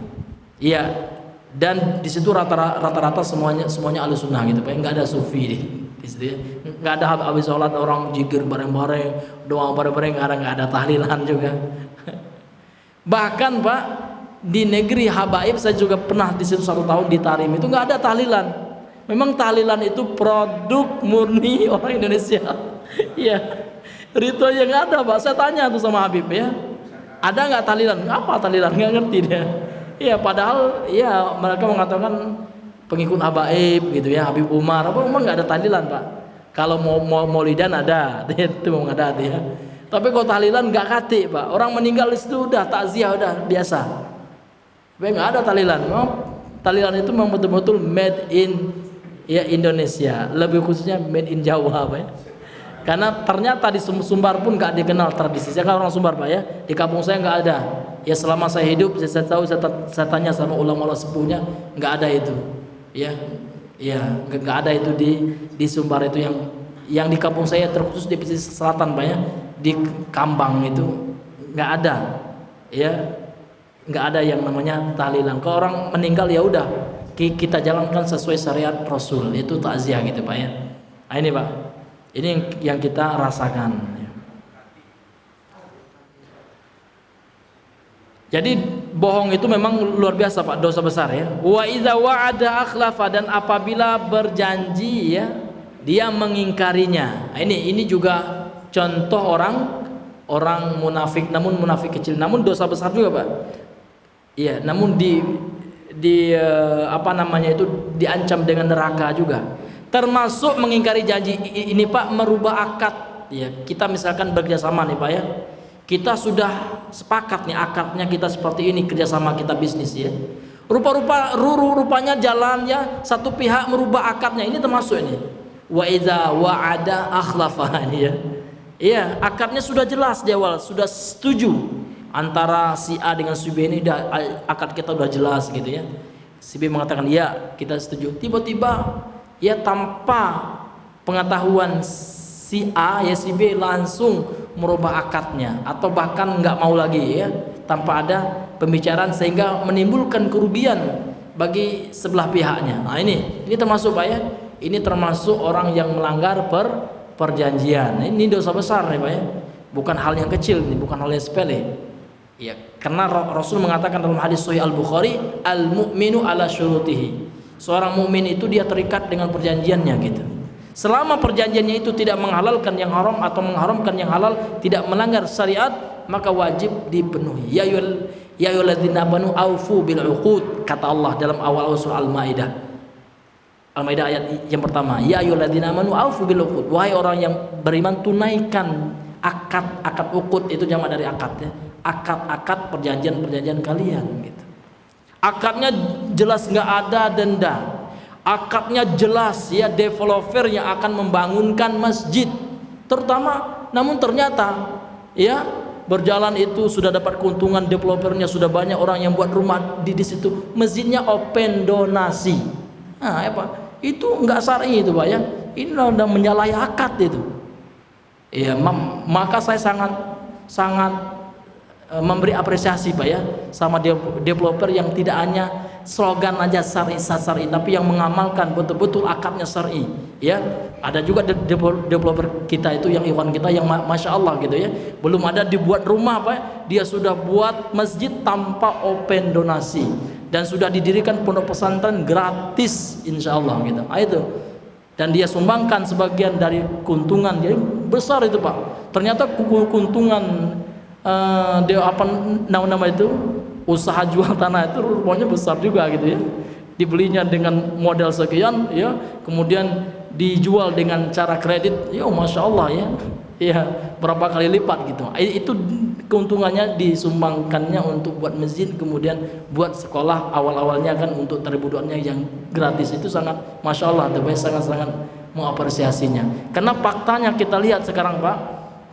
Iya. Dan di situ rata-rata semuanya Ahlussunnah gitu Pak. Enggak ada sufi di situ ya. Enggak ada habis sholat orang jikir bareng-bareng, doa bareng-bareng, enggak ada tahlilan juga. Bahkan Pak, di negeri Habaib saya juga pernah di situ 1 tahun di Tarim, itu enggak ada tahlilan. Memang tahlilan itu produk murni orang Indonesia. Iya. Ritualnya nggak ada Pak. Saya tanya tuh sama Habib ya, ada nggak tahlilan? Apa tahlilan? Nggak ngerti dia. Iya, padahal ya mereka mengatakan pengikut Habaib gitu ya, Habib Umar. Apa Umar nggak ada tahlilan Pak? Kalau mau maulidan ada, itu memang ada dia. Tapi kalau tahlilan nggak kati Pak. Orang meninggal itu udah takziah udah biasa. Tapi nggak ada tahlilan. Memang tahlilan itu memang betul-betul made in ya Indonesia, lebih khususnya made in Jawa Pak ya. Karena ternyata di Sumbar pun nggak dikenal tradisi. Saya kan orang Sumbar Pak ya, di kampung saya nggak ada. Ya selama saya hidup, saya tahu, saya tanya sama ulama-ulama sepuhnya, nggak ada itu. Ya, nggak ada itu di Sumbar itu, yang di kampung saya terkhusus di pesisir selatan Pak ya, di Kambang itu nggak ada. Ya, nggak ada yang namanya tahlilan. Kalau orang meninggal ya udah kita jalankan sesuai syariat Rasul, itu takziah gitu Pak ya. Nah, ini Pak, ini yang kita rasakan. Jadi bohong itu memang luar biasa Pak, dosa besar ya. Wa idza wa'ada akhlafa, dan apabila berjanji ya dia mengingkarinya. Nah, ini juga contoh orang munafik, namun munafik kecil, namun dosa besar juga Pak. Iya, namun apa namanya itu diancam dengan neraka juga. Termasuk mengingkari janji ini Pak, merubah akad ya. Kita misalkan bekerjasama nih Pak ya. Kita sudah sepakat nih akadnya kita seperti ini, kerjasama kita bisnis ya. Rupanya jalannya satu pihak merubah akadnya, ini termasuk ini. Wa idza wa'ada akhlafa ya. Iya, akadnya sudah jelas di awal, sudah setuju antara si A dengan si B, ini akad kita udah jelas gitu ya. Si B mengatakan ya kita setuju. Tiba-tiba ya tanpa pengetahuan si A ya si B langsung merubah akadnya, atau bahkan nggak mau lagi ya, tanpa ada pembicaraan sehingga menimbulkan kerugian bagi sebelah pihaknya. Nah ini termasuk Pak ya, ini termasuk orang yang melanggar perjanjian. Ini dosa besar nih Pak ya, bukan hal yang kecil, ini bukan hal yang sepele ya. Karena Rasul mengatakan dalam hadis Sahih Al-Bukhari, al-mu'minu ala syurutihi, seorang mukmin itu dia terikat dengan perjanjiannya gitu. Selama perjanjiannya itu tidak menghalalkan yang haram atau mengharamkan yang halal, tidak melanggar syariat, maka wajib dipenuhi. Ya ayyuhalladzina amanu aufu bil uqud, kata Allah dalam awal surah Al-Maidah. Al-Maidah ayat yang pertama. Ya ayyuhalladzina amanu aufu bil uqud. Wahai orang yang beriman, tunaikan akad uqud, itu jamak dari akad ya. Akad perjanjian kalian gitu. Akadnya jelas nggak ada denda. Akadnya jelas ya, developer yang akan membangunkan masjid terutama, namun ternyata ya berjalan itu sudah dapat keuntungan, developernya sudah banyak orang yang buat rumah di situ, masjidnya open donasi. Nah ya Pak, itu nggak syar'i itu Pak ya, ini udah menyalahi akad itu ya. Maka saya sangat memberi apresiasi Pak ya sama developer yang tidak hanya slogan aja syar'i, tapi yang mengamalkan betul-betul akadnya syar'i ya. Ada juga developer kita itu yang ikhwan kita yang masya Allah gitu ya, belum ada dibuat rumah Pak, dia sudah buat masjid tanpa open donasi, dan sudah didirikan pondok pesantren gratis insya Allah gitu. Itu dan dia sumbangkan sebagian dari keuntungan, jadi besar itu Pak. Ternyata keuntungan dia apa nama itu usaha jual tanah itu rupanya besar juga gitu ya. Dibelinya dengan modal sekian ya, kemudian dijual dengan cara kredit ya, masya Allah ya, ya berapa kali lipat gitu. Itu keuntungannya disumbangkannya untuk buat masjid, kemudian buat sekolah awal-awalnya kan untuk terbuduannya yang gratis, itu sangat masya Allah, sangat mengapresiasinya. Karena faktanya kita lihat sekarang Pak,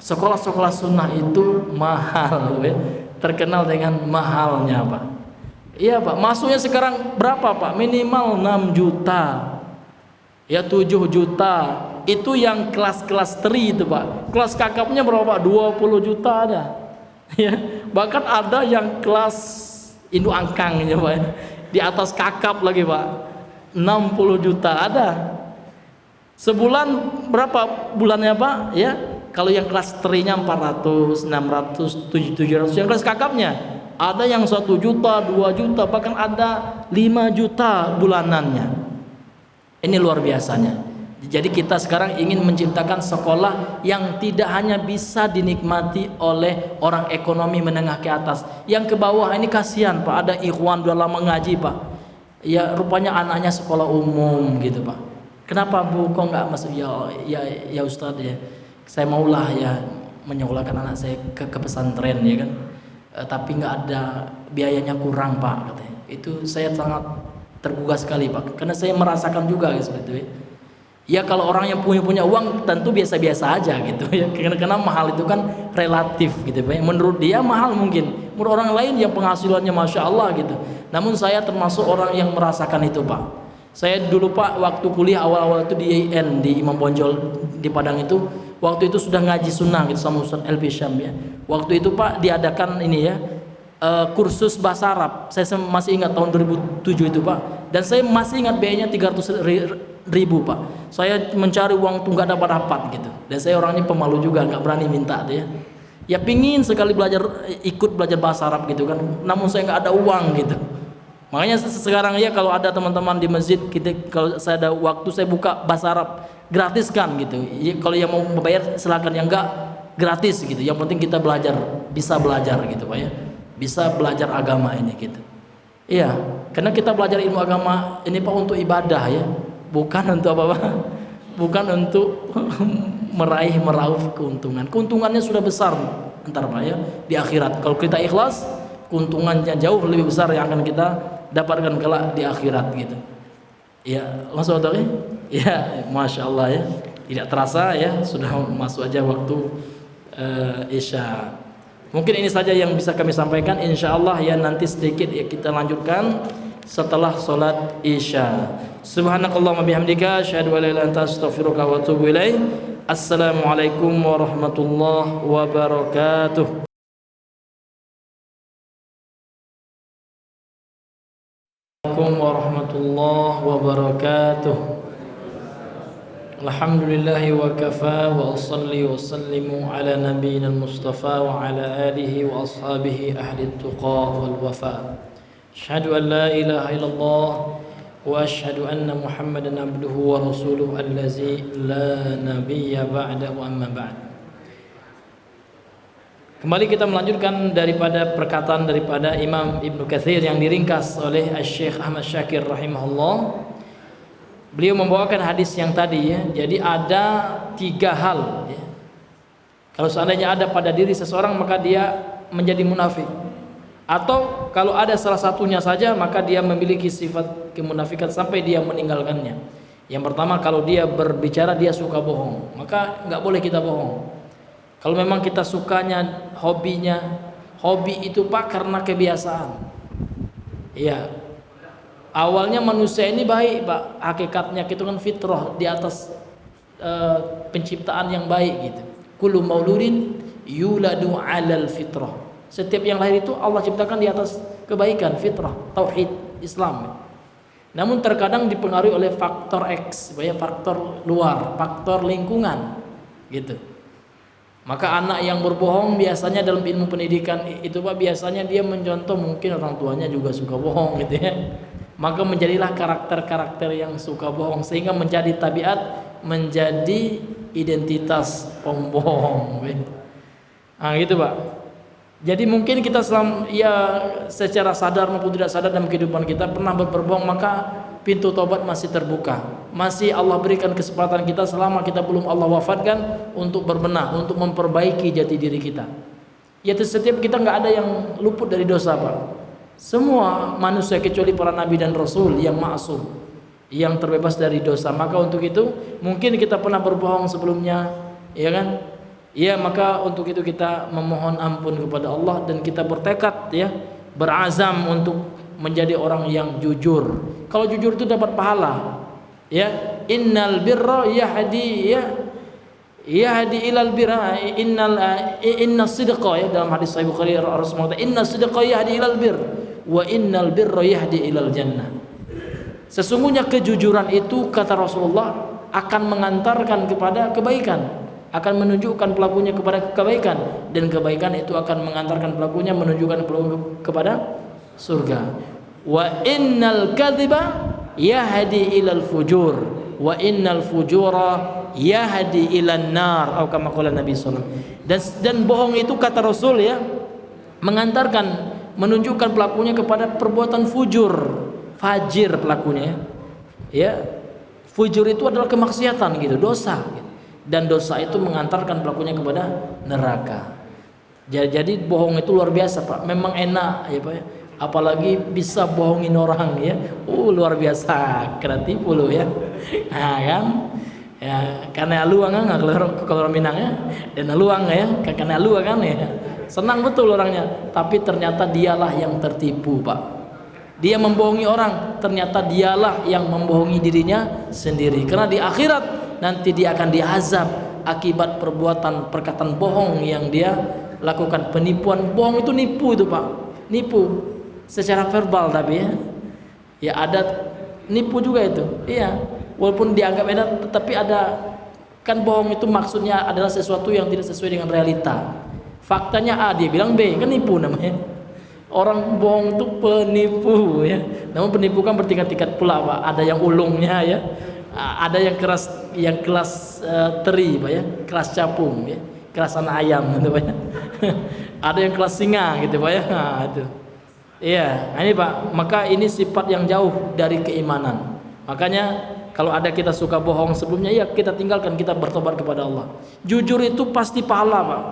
sekolah-sekolah sunnah itu mahal ya. Terkenal dengan mahalnya Pak. Iya Pak, masuknya sekarang berapa Pak? Minimal 6 juta ya, 7 juta. Itu yang kelas-kelas tri itu Pak. Kelas kakapnya berapa Pak? 20 juta ada ya. Bahkan ada yang kelas Indo Angkang ya Pak, di atas kakap lagi Pak, 60 juta ada. Sebulan berapa bulannya Pak ya? Kalau yang kelas trinya 400, 600, 700, yang kelas kakapnya ada yang 1 juta, 2 juta, bahkan ada 5 juta bulanannya. Ini luar biasanya. Jadi kita sekarang ingin menciptakan sekolah yang tidak hanya bisa dinikmati oleh orang ekonomi menengah ke atas, yang ke bawah ini kasihan Pak. Ada ikhwan udah lama ngaji Pak, ya rupanya anaknya sekolah umum gitu Pak. Kenapa Bu kok nggak masuk? Ya Ustadz ya, saya maulah ya menyekolahkan anak saya ke pesantren ya kan, tapi nggak ada biayanya, kurang Pak katanya. Itu saya sangat tergugah sekali Pak, karena saya merasakan juga gitu sebetulnya. Ya kalau orang yang punya uang tentu biasa-biasa aja gitu ya, karena mahal itu kan relatif gitu Pak. Menurut dia mahal, mungkin menurut orang lain yang penghasilannya masya Allah gitu. Namun saya termasuk orang yang merasakan itu Pak. Saya dulu Pak waktu kuliah awal-awal itu di IAIN, di Imam Bonjol di Padang itu, waktu itu sudah ngaji sunnah gitu sama Ustaz Elvi Syam ya. Waktu itu Pak diadakan ini ya, kursus bahasa Arab. Saya masih ingat tahun 2007 itu Pak. Dan saya masih ingat biayanya 300.000 Pak. Saya mencari uang tuh nggak dapat gitu. Dan saya orangnya pemalu juga, nggak berani minta tuh ya. Ya pingin sekali ikut belajar bahasa Arab gitu kan. Namun saya nggak ada uang gitu. Makanya sekarang ya kalau ada teman-teman di masjid, kalau saya ada waktu saya buka bahasa Arab gratis kan gitu. Ya, kalau yang mau membayar silakan, yang enggak gratis gitu. Yang penting kita bisa belajar gitu Pak ya. Bisa belajar agama ini gitu. Iya, karena kita belajar ilmu agama ini Pak untuk ibadah ya. Bukan untuk apa Pak? Bukan untuk meraup keuntungan. Keuntungannya sudah besar entar Pak ya di akhirat. Kalau kita ikhlas, keuntungannya jauh lebih besar yang akan kita dapatkan kelak di akhirat gitu. Ya, langsung tahu ya? Ya, masya Allah ya. Tidak terasa ya, sudah masuk aja waktu Isya. Mungkin ini saja yang bisa kami sampaikan. Insya Allah ya nanti sedikit ya kita lanjutkan setelah sholat Isya. Subhanakallahumma bihamdika asyhadu an la ilaha illa anta astaghfiruka wa atubu ilaik. Assalamualaikum warahmatullahi wabarakatuh. Assalamualaikum warahmatullahi wabarakatuh. Alhamdulillahi wa kafa wa usalli wa sallimu ala nabiyyina al-mustafa wa ala alihi wa ashabihi ahli tuqa wal wafa. Asyhadu an la ilaha illallah wa asyhadu anna Muhammadan abduhu wa rasuluhu allazi la nabiyya ba'dahu, amma ba'd. Kembali kita melanjutkan daripada perkataan daripada Imam Ibnu Katsir yang diringkas oleh Syekh Ahmad Syakir rahimahullah. Beliau membawakan hadis yang tadi ya. Jadi ada 3 hal ya. Kalau seandainya ada pada diri seseorang maka dia menjadi munafik. Atau kalau ada salah satunya saja maka dia memiliki sifat kemunafikan sampai dia meninggalkannya. Yang pertama, kalau dia berbicara dia suka bohong, maka nggak boleh kita bohong. Kalau memang kita sukanya, hobi itu Pak karena kebiasaan. Iya. Awalnya manusia ini baik Pak, hakikatnya itu kan fitrah di atas penciptaan yang baik gitu. Kullu mauludin yuladu 'alal fitrah. Setiap yang lahir itu Allah ciptakan di atas kebaikan, fitrah, tauhid, Islam. Namun terkadang dipengaruhi oleh faktor X, ya, faktor luar, faktor lingkungan gitu. Maka anak yang berbohong biasanya dalam ilmu pendidikan itu Pak, biasanya dia mencontoh mungkin orang tuanya juga suka bohong gitu ya. Maka menjadilah karakter-karakter yang suka bohong sehingga menjadi tabiat, menjadi identitas pembohong. Nah gitu Pak. Jadi mungkin kita secara sadar maupun tidak sadar dalam kehidupan kita pernah berbohong, maka pintu tobat masih terbuka. Masih Allah berikan kesempatan kita selama kita belum Allah wafatkan untuk berbenah, untuk memperbaiki jati diri kita. Yaitu setiap kita nggak ada yang luput dari dosa Pak. Semua manusia kecuali para nabi dan rasul yang ma'sum, yang terbebas dari dosa. Maka untuk itu mungkin kita pernah berbohong sebelumnya, ya kan? Ya, maka untuk itu kita memohon ampun kepada Allah dan kita bertekad ya, berazam untuk menjadi orang yang jujur. Kalau jujur itu dapat pahala. Ya, innal birra yahdi ilal birra, inna sidqa ya, dalam hadis Sahih Bukhari Rasulullah, inna sidqa yahdi ilal bir wa innal birra yahdi ilal jannah. Sesungguhnya kejujuran itu kata Rasulullah akan mengantarkan kepada kebaikan, akan menunjukkan pelakunya kepada kebaikan, dan kebaikan itu akan mengantarkan pelakunya menunjukkan pelaku kepada surga. Wa innal kadhiba yahdi ilal fujur wa innal fujura yahdi ilan nar, atau kama qala Nabi sallallahu alaihi wasallam. Dan bohong itu kata Rasul ya, mengantarkan, menunjukkan pelakunya kepada perbuatan fujur, fajir pelakunya ya. Fujur itu adalah kemaksiatan gitu, dosa gitu. Dan dosa itu mengantarkan pelakunya kepada neraka. Jadi bohong itu luar biasa Pak, memang enak ya Pak ya. Apalagi bisa bohongin orang ya, luar biasa, kena tipu lo ya. Nah kan ya, karena luang kan kalau Minang ya, dan luang ya, karena luang kan ya, senang betul orangnya, tapi ternyata dialah yang tertipu Pak. Dia membohongi orang, ternyata dialah yang membohongi dirinya sendiri. Karena di akhirat nanti dia akan diazab akibat perkataan bohong yang dia lakukan. Penipuan, bohong itu nipu itu Pak. nipu secara verbal, tapi ya ada nipu juga itu. Iya, walaupun dianggap enak, tetapi ada kan bohong itu maksudnya adalah sesuatu yang tidak sesuai dengan realita. Faktanya A, dia bilang B, kan nipu namanya. Orang bohong itu penipu ya. Namun penipu kan bertingkat-tingkat pula, Pak. Ada yang ulungnya ya. Ada yang kelas teri, Pak ya. Kelas capung ya. Kelas anak ayam gitu, Pak ya. Ada yang kelas singa gitu, Pak ya. Nah, itu. Iya, nah, ini Pak, maka ini sifat yang jauh dari keimanan. Makanya kalau ada kita suka bohong sebelumnya, ya kita tinggalkan, kita bertobat kepada Allah. Jujur itu pasti pahala, Pak.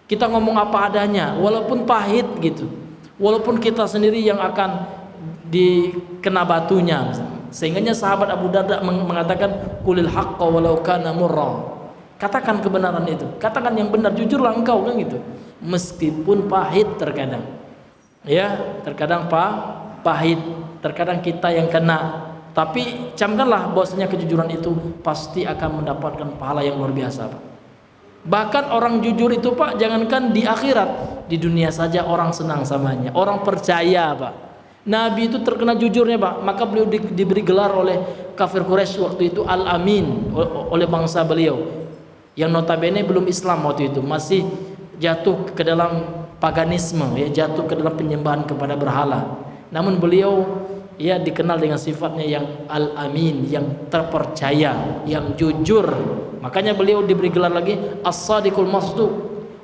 Kita ngomong apa adanya, walaupun pahit gitu. Walaupun kita sendiri yang akan dikena batunya. Sehingganya sahabat Abu Darda mengatakan qulil haqqa walau kana murra. Katakan kebenaran itu. Katakan yang benar, jujurlah engkau kan gitu. Meskipun pahit terkadang. Ya, terkadang pahit, terkadang kita yang kena. Tapi camkanlah bahwasanya kejujuran itu pasti akan mendapatkan pahala yang luar biasa, Pak. Bahkan orang jujur itu, Pak, jangankan di akhirat, di dunia saja orang senang samanya, orang percaya, Pak. Nabi itu terkena jujurnya, Pak, maka beliau diberi gelar oleh kafir Quraisy waktu itu Al-Amin oleh bangsa beliau, yang notabene belum Islam waktu itu, masih jatuh ke dalam paganisme, ya, jatuh ke dalam penyembahan kepada berhala. Namun beliau ya dikenal dengan sifatnya yang Al-Amin, yang terpercaya, yang jujur. Makanya beliau diberi gelar lagi As-Sadiqul Masduq,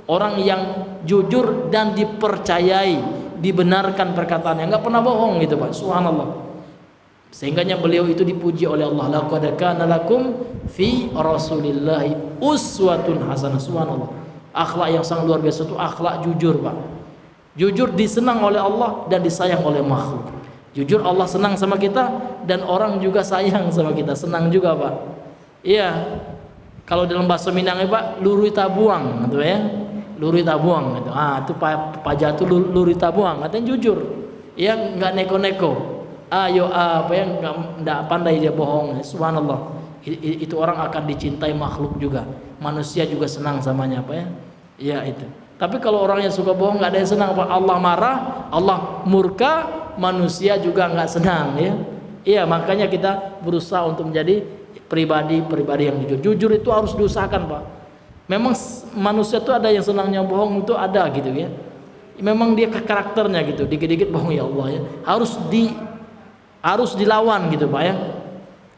orang yang jujur dan dipercayai, dibenarkan perkataannya, enggak pernah bohong gitu, Pak. Subhanallah. Sehingganya beliau itu dipuji oleh Allah. Laqad kana lakum fi Rasulillahi uswatun hasanah. Subhanallah. Akhlak yang sangat luar biasa itu akhlak jujur, Pak. Jujur disenang oleh Allah dan disayang oleh makhluk. Jujur Allah senang sama kita dan orang juga sayang sama kita, senang juga, Pak. Iya. Kalau dalam bahasa Minangnya, Pak, lurui tabuang gitu ya. Lurui tabuang gitu. Itu pajak itu lurui tabuang, katanya jujur. Ya, enggak neko-neko. Ayo apa ya, enggak pandai dia bohong. Subhanallah. Itu orang akan dicintai makhluk juga. Manusia juga senang samanya, Pak ya. Iya itu. Tapi kalau orang yang suka bohong enggak ada yang senang, Pak. Allah marah, Allah murka, manusia juga enggak senang ya. Iya, makanya kita berusaha untuk menjadi pribadi yang jujur. Jujur itu harus diusahakan, Pak. Memang manusia itu ada yang senangnya bohong, itu ada gitu ya. Memang dia karakternya gitu, dikit-dikit bohong, ya Allah ya. Harus dilawan gitu, Pak ya.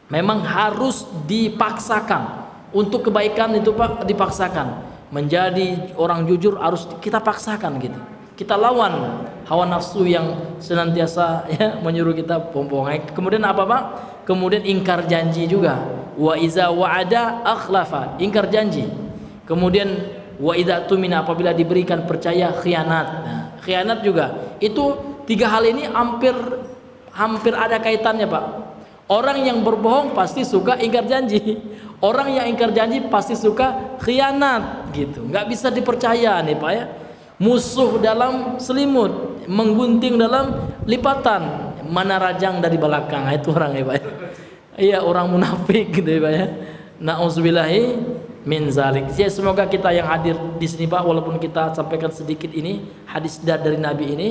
Memang harus dipaksakan. Untuk kebaikan itu, Pak, dipaksakan. Menjadi orang jujur harus kita paksakan gitu. Kita lawan hawa nafsu yang senantiasa ya menyuruh kita bohong. Kemudian apa, Pak? Kemudian ingkar janji juga. Wa iza wa'ada akhlafa, ingkar janji. Kemudian wa idza tumina, apabila diberikan percaya khianat. Nah, khianat juga. Itu tiga hal ini hampir ada kaitannya, Pak. Orang yang berbohong pasti suka ingkar janji. Orang yang ingkar janji pasti suka khianat gitu. Enggak bisa dipercaya nih, Pak ya. Musuh dalam selimut, menggunting dalam lipatan, mana rajang dari belakang. Itu orang ya, Pak ya. Iya, orang munafik gitu ya, Pak ya. Nauzubillahi min zalik. Ya, semoga kita yang hadir di sini, Pak, walaupun kita sampaikan sedikit ini hadis dari Nabi ini,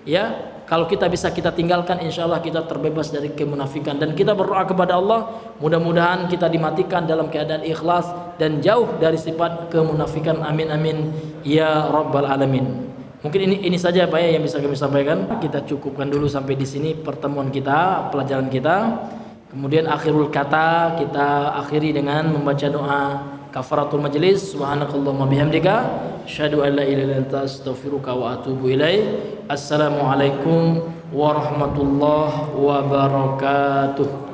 ya, kalau kita bisa kita tinggalkan, insyaallah kita terbebas dari kemunafikan. Dan kita berdoa kepada Allah, mudah-mudahan kita dimatikan dalam keadaan ikhlas dan jauh dari sifat kemunafikan. Amin amin ya rabbal alamin. Mungkin ini saja, Pak ya, yang bisa kami sampaikan. Kita cukupkan dulu sampai di sini pertemuan kita, pelajaran kita. Kemudian akhirul kata kita akhiri dengan membaca doa kafaratul majlis. Subhanakallahumma bihamdika asyhadu an la ilaha illa anta astaghfiruka wa atubu ilaik. Assalamualaikum warahmatullahi wabarakatuh.